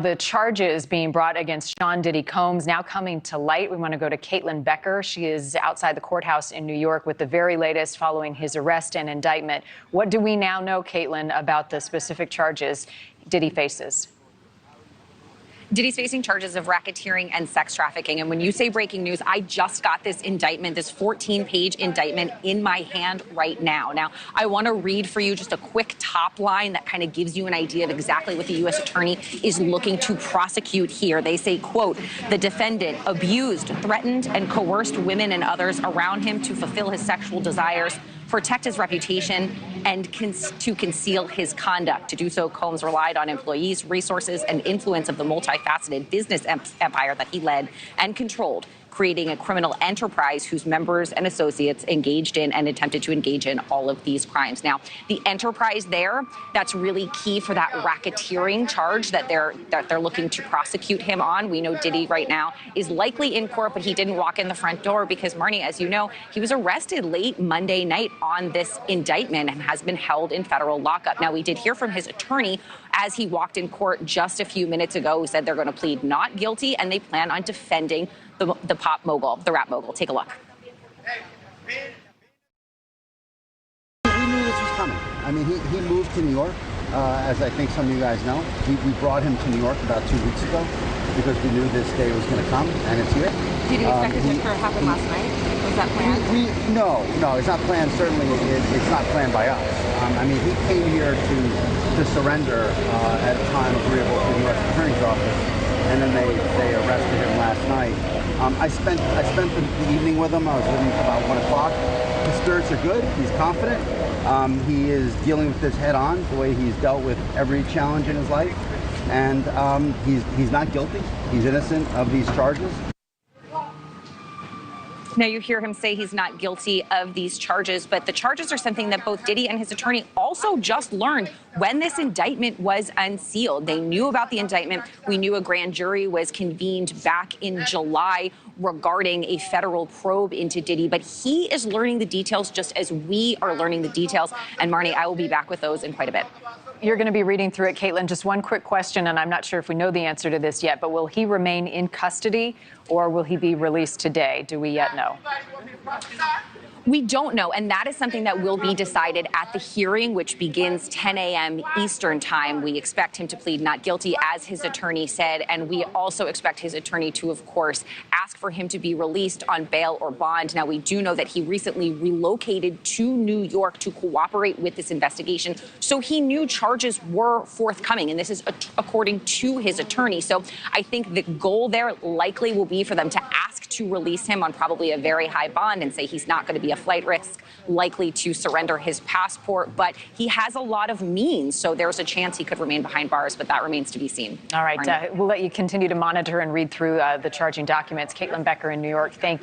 The charges being brought against Sean Diddy Combs now coming to light. We want to go to Caitlin Becker. She is outside the courthouse in New York with the very latest following his arrest and indictment. What do we now know, Caitlin, about the specific charges Diddy faces? Diddy's facing charges of racketeering and sex trafficking. And when you say breaking news, I just got this indictment, this 14-page indictment in my hand right now. Now, I want to read for you just a quick top line that kind of gives you an idea of exactly what the U.S. attorney is looking to prosecute here. They say, quote, the defendant abused, threatened, and coerced women and others around him to fulfill his sexual desires, protect his reputation, and to conceal his conduct. To do so, Combs relied on employees, resources, and influence of the multifaceted business empire that he led and controlled, creating a criminal enterprise whose members and associates engaged in and attempted to engage in all of these crimes. Now, the enterprise there, that's really key for that racketeering charge that they're looking to prosecute him on. We know Diddy right now is likely in court, but he didn't walk in the front door because, Marnie, as you know, he was arrested late Monday night on this indictment and has been held in federal lockup. Now, we did hear from his attorney as he walked in court just a few minutes ago, who said they're going to plead not guilty and they plan on defending the pop mogul, the rap mogul. Take a look. We knew this was coming. I mean, he moved to New York, as I think some of you guys know. We brought him to New York about 2 weeks ago because we knew this day was going to come, and it's here. Did you expect it to happen last night? Was that planned? No, it's not planned. Certainly, it's not planned by us. I mean, he came here to surrender at a time agreeable to the U.S. Attorney's Office, and then they arrested him last night. I spent the evening with him. I was with him until about 1 o'clock. His spirits are good. He's confident. He is dealing with this head on, the way he's dealt with every challenge in his life. And he's not guilty. He's innocent of these charges. Now, you hear him say he's not guilty of these charges, but the charges are something that both Diddy and his attorney also just learned when this indictment was unsealed. They knew about the indictment. We knew a grand jury was convened back in July regarding a federal probe into Diddy, but he is learning the details just as we are learning the details. And Marnie, I will be back with those in quite a bit. You're going to be reading through it, Caitlin. Just one quick question, and I'm not sure if we know the answer to this yet, but will he remain in custody or will he be released today? Do we yet know? We don't know, and that is something that will be decided at the hearing, which begins 10 a.m. Eastern time. We expect him to plead not guilty, as his attorney said, and we also expect his attorney to, of course, ask for him to be released on bail or bond. Now, we do know that he recently relocated to New York to cooperate with this investigation, so he knew charges were forthcoming, and this is according to his attorney. So I think the goal there likely will be for them to ask to release him on probably a very high bond and say he's not going to be a flight risk, likely to surrender his passport, but he has a lot of means, so there's a chance he could remain behind bars, but that remains to be seen. All right, we'll let you continue to monitor and read through the charging documents. Caitlin Becker in New York, thank you.